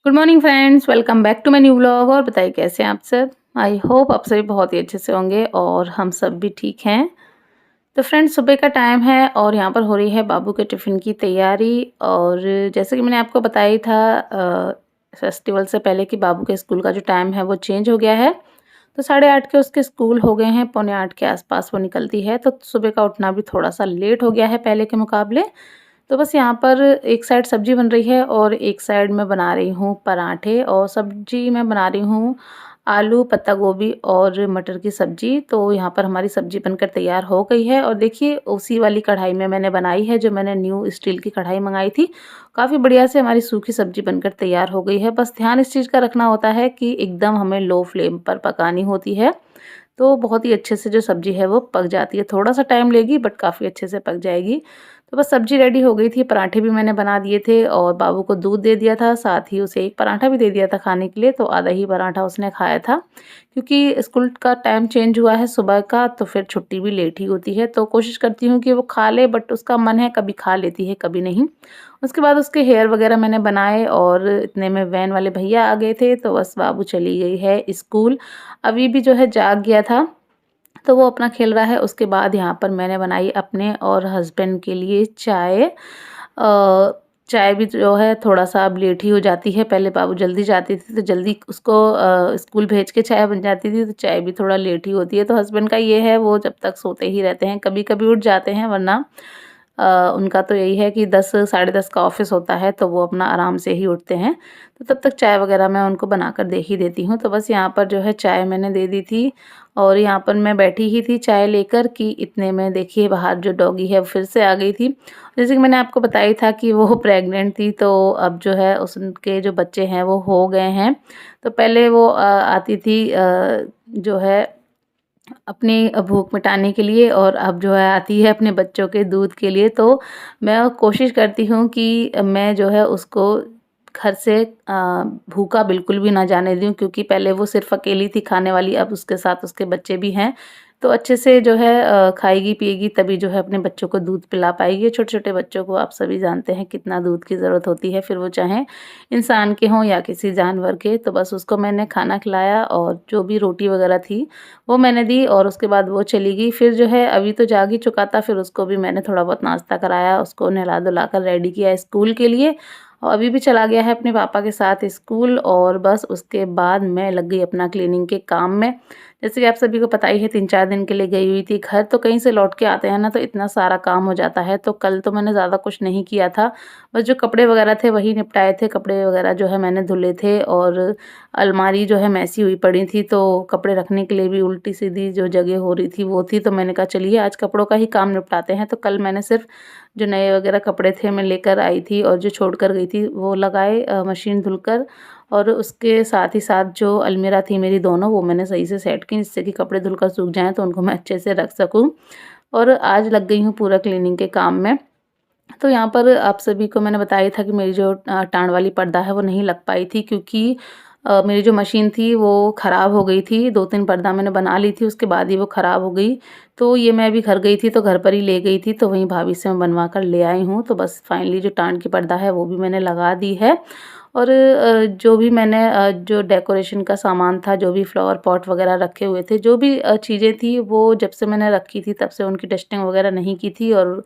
Good morning friends, welcome back to my new vlog. और बताइए कैसे हैं आप सब। आई होप आप सभी बहुत ही अच्छे से होंगे और हम सब भी ठीक हैं। तो फ्रेंड्स, सुबह का टाइम है और यहाँ पर हो रही है बाबू के टिफ़िन की तैयारी। और जैसे कि मैंने आपको बताया ही था फेस्टिवल से पहले कि बाबू के स्कूल का जो टाइम है वो चेंज हो गया है। तो 8:30 के उसके स्कूल हो गए हैं, पौने 8 के आसपास वो निकलती है। तो सुबह का उठना भी थोड़ा सा लेट हो गया है पहले के मुकाबले। तो बस यहाँ पर एक साइड सब्ज़ी बन रही है और एक साइड मैं बना रही हूँ पराठे। और सब्ज़ी मैं बना रही हूँ आलू, पत्ता गोभी और मटर की सब्ज़ी। तो यहाँ पर हमारी सब्ज़ी बनकर तैयार हो गई है और देखिए उसी वाली कढ़ाई में मैंने बनाई है जो मैंने न्यू स्टील की कढ़ाई मंगाई थी। काफ़ी बढ़िया से हमारी सूखी सब्ज़ी बनकर तैयार हो गई है। बस ध्यान इस चीज़ का रखना होता है कि एकदम हमें लो फ्लेम पर पकानी होती है। तो बहुत ही अच्छे से जो सब्ज़ी है वो पक जाती है। थोड़ा-सा टाइम लेगी बट काफ़ी अच्छे से पक जाएगी। तो बस सब्ज़ी रेडी हो गई थी, पराठे भी मैंने बना दिए थे और बाबू को दूध दे दिया था, साथ ही उसे एक पराठा भी दे दिया था खाने के लिए, तो आधा ही पराठा उसने खाया था। क्योंकि स्कूल का टाइम चेंज हुआ है सुबह का, तो फिर छुट्टी भी लेट ही होती है, तो कोशिश करती हूँ कि वो खा ले, बट उसका मन है कभी खा लेती है, कभी नहीं। उसके बाद उसके हेयर वगैरह मैंने बनाए और इतने में वैन वाले भैया आ गए थे, तो बस बाबू चली गई है स्कूल। अभी भी जो है जाग गया था, तो वो अपना खेल रहा है। उसके बाद यहाँ पर मैंने बनाई अपने और हस्बैंड के लिए चाय। चाय भी जो है थोड़ा-सा अब लेट ही हो जाती है, पहले बाबू जल्दी जाती थी तो जल्दी उसको स्कूल भेज के चाय बन जाती थी, तो चाय भी थोड़ा लेट ही होती है। तो हस्बैंड का ये है, वो जब तक सोते ही रहते हैं, कभी-कभी उठ जाते हैं, वरना उनका तो यही है कि 10 साढ़े 10 का ऑफ़िस होता है, तो वो अपना आराम से ही उठते हैं। तो तब तक चाय वग़ैरह मैं उनको बनाकर दे ही देती हूँ। तो बस यहाँ पर जो है चाय मैंने दे दी थी और यहाँ पर मैं बैठी ही थी चाय लेकर कि इतने में देखिए बाहर जो डॉगी है वो फिर से आ गई थी। जैसे कि मैंने आपको बताया था कि वो प्रेग्नेंट थी, तो अब जो है उनके जो बच्चे हैं वो हो गए हैं। तो पहले वो आती थी जो है अपनी भूख मिटाने के लिए, और अब जो है आती है अपने बच्चों के दूध के लिए। तो मैं कोशिश करती हूँ कि मैं जो है उसको घर से भूखा बिल्कुल भी ना जाने दूँ, क्योंकि पहले वो सिर्फ़ अकेली थी खाने वाली, अब उसके साथ उसके बच्चे भी हैं। तो अच्छे से जो है खाएगी पिएगी तभी जो है अपने बच्चों को दूध पिला पाएगी। छोटे-छोटे बच्चों को आप सभी जानते हैं कितना दूध की ज़रूरत होती है, फिर वो चाहे इंसान के हों या किसी जानवर के। तो बस उसको मैंने खाना खिलाया और जो भी रोटी वग़ैरह थी वो मैंने दी और उसके बाद वो चली गई। फिर जो है अभी तो जाग ही चुका था, फिर उसको भी मैंने थोड़ा बहुत नाश्ता कराया, उसको नहला-धुला कर रेडी किया स्कूल के लिए और अभी भी चला गया है अपने पापा के साथ स्कूल। और बस उसके बाद मैं लग गई अपना क्लीनिंग के काम में। जैसे कि आप सभी को पता ही है, 3-4 दिन के लिए गई हुई थी घर, तो कहीं से लौट के आते हैं ना तो इतना सारा काम हो जाता है। तो कल तो मैंने ज़्यादा कुछ नहीं किया था, बस जो कपड़े वगैरह थे वही निपटाए थे। कपड़े वगैरह जो है मैंने धुले थे और अलमारी जो है मैसी हुई पड़ी थी, तो कपड़े रखने के लिए भी उल्टी-सीधी जो जगह हो रही थी वो थी। तो मैंने कहा चलिए आज कपड़ों का ही काम निपटाते हैं। तो कल मैंने सिर्फ़ जो नए वगैरह कपड़े थे मैं लेकर आई थी और जो छोड़ कर गई थी वो लगाए मशीन धुलकर। और उसके साथ ही साथ जो अलमीरा थी मेरी दोनों, वो मैंने सही से सेट की जिससे कि कपड़े धुलकर सूख जाएँ तो उनको मैं अच्छे से रख सकूँ। और आज लग गई हूँ पूरा क्लीनिंग के काम में। तो यहाँ पर आप सभी को मैंने बताया था कि मेरी जो टाँड वाली पर्दा है वो नहीं लग पाई थी, क्योंकि मेरी जो मशीन थी वो ख़राब हो गई थी। 2-3 पर्दा मैंने बना ली थी, उसके बाद ही वो ख़राब हो गई। तो ये मैं अभी घर गई थी तो घर पर ही ले गई थी, तो वहीं भाभी से मैं बनवा कर ले आई हूँ। तो बस फाइनली जो टाँड की पर्दा है वो भी मैंने लगा दी है। और जो भी मैंने जो डेकोरेशन का सामान था, जो भी फ्लावर पॉट वग़ैरह रखे हुए थे, जो भी चीज़ें थी वो जब से मैंने रखी थी तब से उनकी डस्टिंग वग़ैरह नहीं की थी। और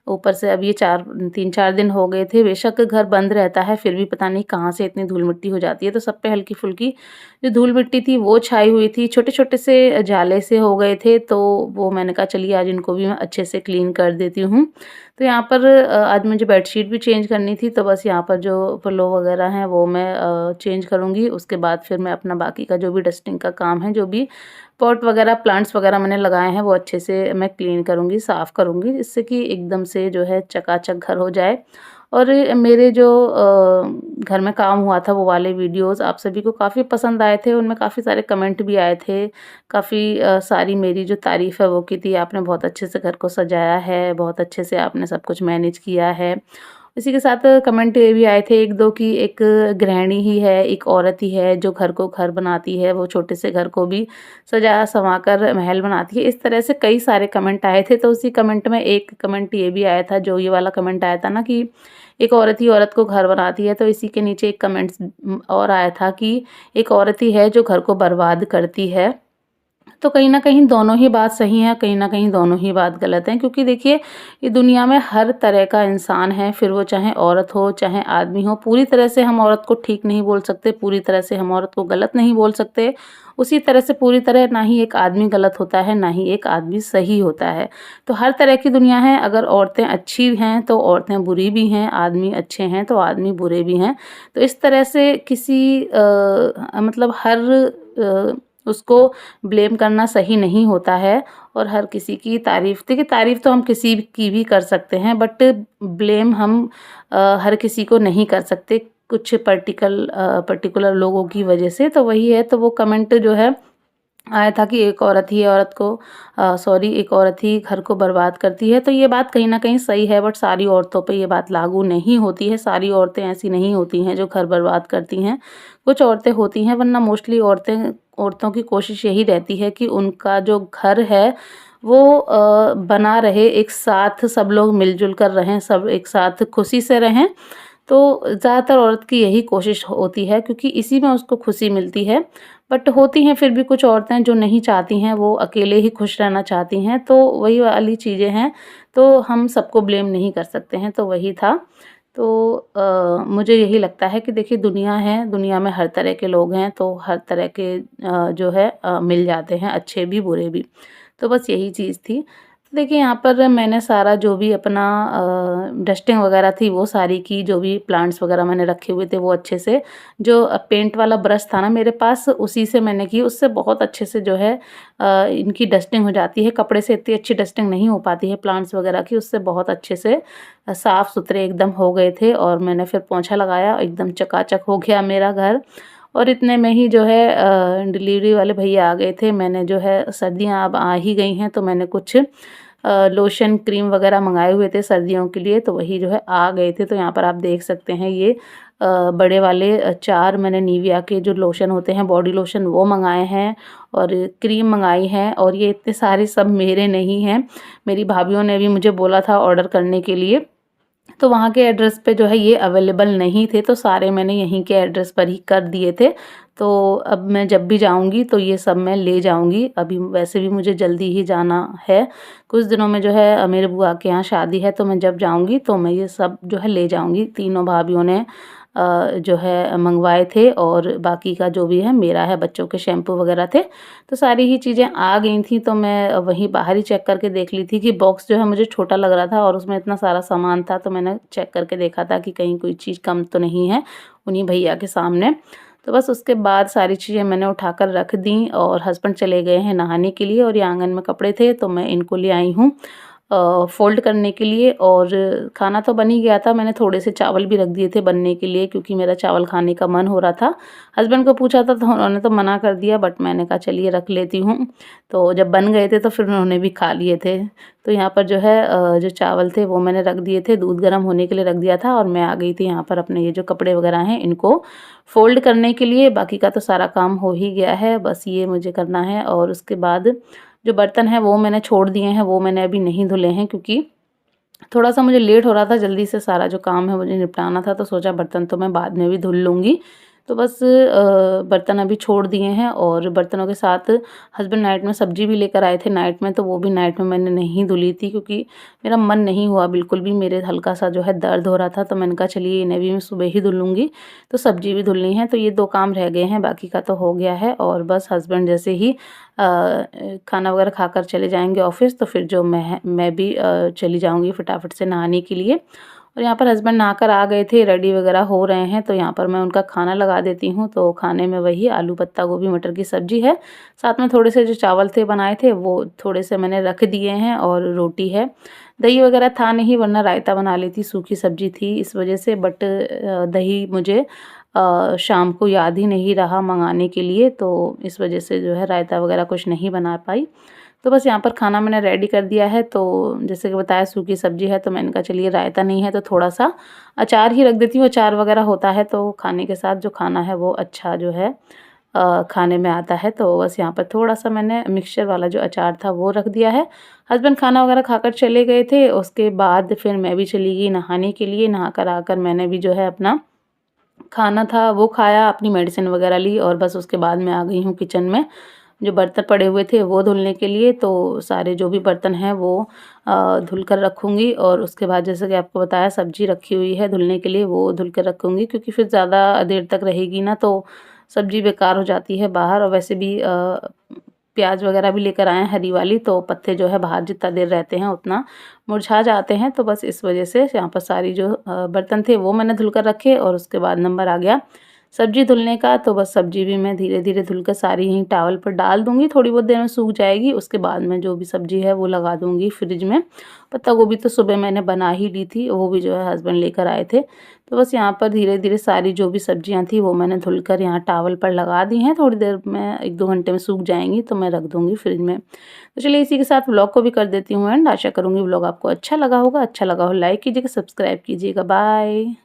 ऊपर से अब ये 3-4 दिन हो गए थे। बेशक घर बंद रहता है, फिर भी पता नहीं कहाँ से इतनी धूल-मिट्टी हो जाती है, तो सब पे हल्की-फुल्की जो धूल-मिट्टी थी वो छाई हुई थी। छोटे-छोटे से जाले से हो गए थे, तो वो मैंने कहा चलिए आज इनको भी मैं अच्छे से क्लीन कर देती हूँ। तो यहाँ पर आज मुझे बेडशीट भी चेंज करनी थी, तो बस यहाँ पर जो पिलो वगैरह हैं वो मैं चेंज करूँगी। उसके बाद फिर मैं अपना बाकी का जो भी डस्टिंग का काम है, जो भी पॉट वगैरह, प्लांट्स वगैरह मैंने लगाए हैं, वो अच्छे से मैं क्लीन करूँगी, साफ़ करूँगी, जिससे कि एकदम से जो है चकाचक घर हो जाए। और मेरे जो घर में काम हुआ था वो वाले वीडियोज़ आप सभी को काफ़ी पसंद आए थे, उनमें काफ़ी सारे कमेंट भी आए थे। काफ़ी सारी मेरी जो तारीफ़ है वो की थी, आपने बहुत अच्छे से घर को सजाया है, बहुत अच्छे से आपने सब कुछ मैनेज किया है। इसी के साथ कमेंट ये भी आए थे 1-2 कि एक गृहिणी ही है, एक औरत ही है जो घर को घर बनाती है, वो छोटे से घर को भी सजा-संवा कर महल बनाती है। इस तरह से कई सारे कमेंट आए थे, तो उसी कमेंट में एक कमेंट ये भी आया था, जो ये वाला कमेंट आया था ना कि एक औरत ही औरत को घर बनाती है, तो इसी के नीचे एक कमेंट्स और आया था कि एक औरत ही है जो घर को बर्बाद करती है। तो कहीं न कहीं दोनों ही बात सही है, कहीं न कहीं दोनों ही बात गलत है, क्योंकि देखिए ये दुनिया में हर तरह का इंसान है, फिर वो चाहे औरत हो, चाहे आदमी हो। पूरी तरह से हम औरत को ठीक नहीं बोल सकते, पूरी तरह से हम औरत को गलत नहीं बोल सकते। उसी तरह से पूरी तरह ना ही एक आदमी गलत होता है, ना ही एक आदमी सही होता है। तो हर तरह की दुनिया है, अगर औरतें अच्छी हैं तो औरतें बुरी भी हैं, आदमी अच्छे हैं तो आदमी बुरे भी हैं। तो इस तरह से किसी मतलब हर उसको ब्लेम करना सही नहीं होता है, और हर किसी की तारीफ़, देखिए तारीफ़ तो हम किसी की भी कर सकते हैं, बट ब्लेम हम हर किसी को नहीं कर सकते, कुछ पर्टिकुलर लोगों की वजह से। तो वही है, तो वो कमेंट जो है आया था कि एक औरत ही औरत को सॉरी एक औरत ही घर को बर्बाद करती है। तो ये बात कहीं न कहीं सही है, बट सारी औरतों पे ये बात लागू नहीं होती है, सारी औरतें ऐसी नहीं होती हैं जो घर बर्बाद करती हैं। कुछ औरतें होती हैं, वरना मोस्टली औरतों की कोशिश यही रहती है कि उनका जो घर है वो बना रहे, एक साथ सब लोग मिल-जुल कर रहें, सब एक साथ खुशी से रहें। तो ज़्यादातर औरत की यही कोशिश होती है, क्योंकि इसी में उसको खुशी मिलती है। बट होती हैं फिर भी कुछ औरतें जो नहीं चाहती हैं, वो अकेले ही खुश रहना चाहती हैं, तो वही वाली चीज़ें हैं, तो हम सबको ब्लेम नहीं कर सकते हैं, तो वही था। तो मुझे यही लगता है कि देखिए दुनिया है, दुनिया में हर तरह के लोग हैं, तो हर तरह के जो है मिल जाते हैं, अच्छे भी बुरे भी। तो बस यही चीज़ थी। तो देखिए यहाँ पर मैंने सारा जो भी अपना डस्टिंग वगैरह थी वो सारी की, जो भी प्लांट्स वगैरह मैंने रखे हुए थे वो अच्छे से, जो पेंट वाला ब्रश था ना मेरे पास, उसी से मैंने की, उससे बहुत अच्छे से जो है इनकी डस्टिंग हो जाती है। कपड़े से इतनी अच्छी डस्टिंग नहीं हो पाती है प्लांट्स वगैरह की, उससे बहुत अच्छे से साफ-सुथरे एकदम हो गए थे, और मैंने फिर पोंछा लगाया, एकदम चकाचक हो गया मेरा घर। और इतने में ही जो है डिलीवरी वाले भैया आ गए थे। मैंने जो है सर्दियाँ अब आ ही गई हैं, तो मैंने कुछ लोशन, क्रीम वगैरह मँगाए हुए थे सर्दियों के लिए, तो वही जो है आ गए थे। तो यहाँ पर आप देख सकते हैं ये बड़े वाले 4 मैंने निविया के जो लोशन होते हैं, बॉडी लोशन, वो मँगाए हैं, और क्रीम मँगाई है, और ये इतने सारे सब मेरे नहीं हैं। मेरी भाभीयों ने भी मुझे बोला था ऑर्डर करने के लिए, तो वहाँ के एड्रेस पे जो है ये अवेलेबल नहीं थे, तो सारे मैंने यहीं के एड्रेस पर ही कर दिए थे। तो अब मैं जब भी जाऊँगी तो ये सब मैं ले जाऊँगी। अभी वैसे भी मुझे जल्दी ही जाना है। कुछ दिनों में जो है मेरे बुआ के यहाँ शादी है, तो मैं जब जाऊँगी तो मैं ये सब जो है ले जाऊँगी। तीनों भाभीयों ने जो है मँगवाए थे, और बाकी का जो भी है मेरा है, बच्चों के शैम्पू वगैरह थे। तो सारी ही चीज़ें आ गई थी, तो मैं वहीं बाहर ही चेक करके देख ली थी कि बॉक्स जो है मुझे छोटा लग रहा था और उसमें इतना सारा सामान था, तो मैंने चेक करके देखा था कि कहीं कोई चीज़ कम तो नहीं है उन्हीं भैया के सामने। तो बस उसके बाद सारी चीज़ें मैंने उठाकर रख दी, और हस्बैंड चले गए हैं नहाने के लिए, और ये आँगन में कपड़े थे तो मैं इनको ले आई हूँ फ़ोल्ड करने के लिए। और खाना तो बन ही गया था, मैंने थोड़े से चावल भी रख दिए थे बनने के लिए, क्योंकि मेरा चावल खाने का मन हो रहा था। हस्बैंड को पूछा था तो उन्होंने तो मना कर दिया, बट मैंने कहा चलिए रख लेती हूँ। तो जब बन गए थे तो फिर उन्होंने भी खा लिए थे। तो यहाँ पर जो है जो चावल थे वो मैंने रख दिए थे, दूध गर्म होने के लिए रख दिया था, और मैं आ गई थी यहाँ पर अपने ये जो कपड़े वगैरह हैं इनको फ़ोल्ड करने के लिए। बाकी का तो सारा काम हो ही गया है, बस ये मुझे करना है। और उसके बाद जो बर्तन हैं वो मैंने छोड़ दिए हैं, वो मैंने अभी नहीं धुले हैं, क्योंकि थोड़ा-सा मुझे लेट हो रहा था, जल्दी से सारा जो काम है मुझे निपटाना था, तो सोचा बर्तन तो मैं बाद में भी धुल लूँगी। तो बस बर्तन अभी छोड़ दिए हैं, और बर्तनों के साथ हस्बैंड नाइट में सब्ज़ी भी लेकर आए थे नाइट में, तो वो भी नाइट में मैंने नहीं धुली थी, क्योंकि मेरा मन नहीं हुआ बिल्कुल भी, मेरे हल्का-सा जो है दर्द हो रहा था, तो मैंने कहा चलिए इन्हें भी मैं सुबह ही धुल लूँगी। तो सब्ज़ी भी धुलनी है, तो ये 2 काम रह गए हैं, बाकी का तो हो गया है। और बस हस्बैंड जैसे ही खाना वगैरह खाकर चले जाएँगे ऑफ़िस, तो फिर जो मैं भी चली जाऊँगी फटाफट से नहाने के लिए। और यहाँ पर हस्बैंड नहाकर आ गए थे, रेडी वगैरह हो रहे हैं, तो यहाँ पर मैं उनका खाना लगा देती हूँ। तो खाने में वही आलू पत्ता गोभी मटर की सब्ज़ी है, साथ में थोड़े से जो चावल थे बनाए थे वो थोड़े से मैंने रख दिए हैं, और रोटी है। दही वगैरह था नहीं, वरना रायता बना लेती, सूखी सब्ज़ी थी इस वजह से, बट दही मुझे शाम को याद ही नहीं रहा मँगाने के लिए, तो इस वजह से जो है रायता वगैरह कुछ नहीं बना पाई। तो बस यहाँ पर खाना मैंने रेडी कर दिया है, तो जैसे कि बताया सूखी सब्ज़ी है, तो मैंने कहा चलिए रायता नहीं है तो थोड़ा-सा अचार ही रख देती हूँ, अचार वग़ैरह होता है तो खाने के साथ जो खाना है वो अच्छा जो है खाने में आता है। तो बस यहाँ पर थोड़ा-सा मैंने मिक्सचर वाला जो अचार था वो रख दिया है। हस्बैंड खाना वग़ैरह खाकर चले गए थे, उसके बाद फिर मैं भी चली गई नहाने के लिए, नहा कर आकर मैंने भी जो है अपना खाना था वो खाया, अपनी मेडिसिन वग़ैरह ली और बस उसके बाद मैं आ गई हूँ किचन में। जो बर्तन पड़े हुए थे वो धुलने के लिए, तो सारे जो भी बर्तन हैं वो धुल कर रखूँगी और उसके बाद जैसे कि आपको बताया सब्ज़ी रखी हुई है धुलने के लिए, वो धुल कर रखूँगी क्योंकि फिर ज़्यादा देर तक रहेगी ना तो सब्ज़ी बेकार हो जाती है बाहर। और वैसे भी प्याज़ वग़ैरह भी लेकर आए हैं हरी वाली, तो पत्ते जो है बाहर जितना देर रहते हैं उतना मुरझा जाते हैं। तो बस इस वज़ह से यहाँ पर सारी जो बर्तन थे वो मैंने धुल कर रखे और उसके बाद नंबर आ गया सब्ज़ी धुलने का। तो बस सब्ज़ी भी मैं धीरे-धीरे धुलकर सारी यहीं टॉवल पर डाल दूँगी, थोड़ी बहुत देर में सूख जाएगी। उसके बाद मैं जो भी सब्ज़ी है वो लगा दूँगी फ्रिज में। पत्ता गोभी तो सुबह मैंने बना ही ली थी, वो भी जो है हस्बैंड लेकर आए थे। तो बस यहाँ पर धीरे-धीरे सारी जो भी सब्ज़ियाँ थी वो मैंने धुलकर यहाँ टॉवल पर लगा दी हैं, थोड़ी देर में 1-2 घंटे में सूख जाएँगी तो मैं रख दूँगी फ्रिज में। तो चलिए इसी के साथ व्लॉग को भी कर देती हूँ एंड। आशा करूँगी व्लॉग आपको अच्छा लगा होगा, अच्छा लगा हो लाइक कीजिएगा, सब्सक्राइब कीजिएगा। बाय।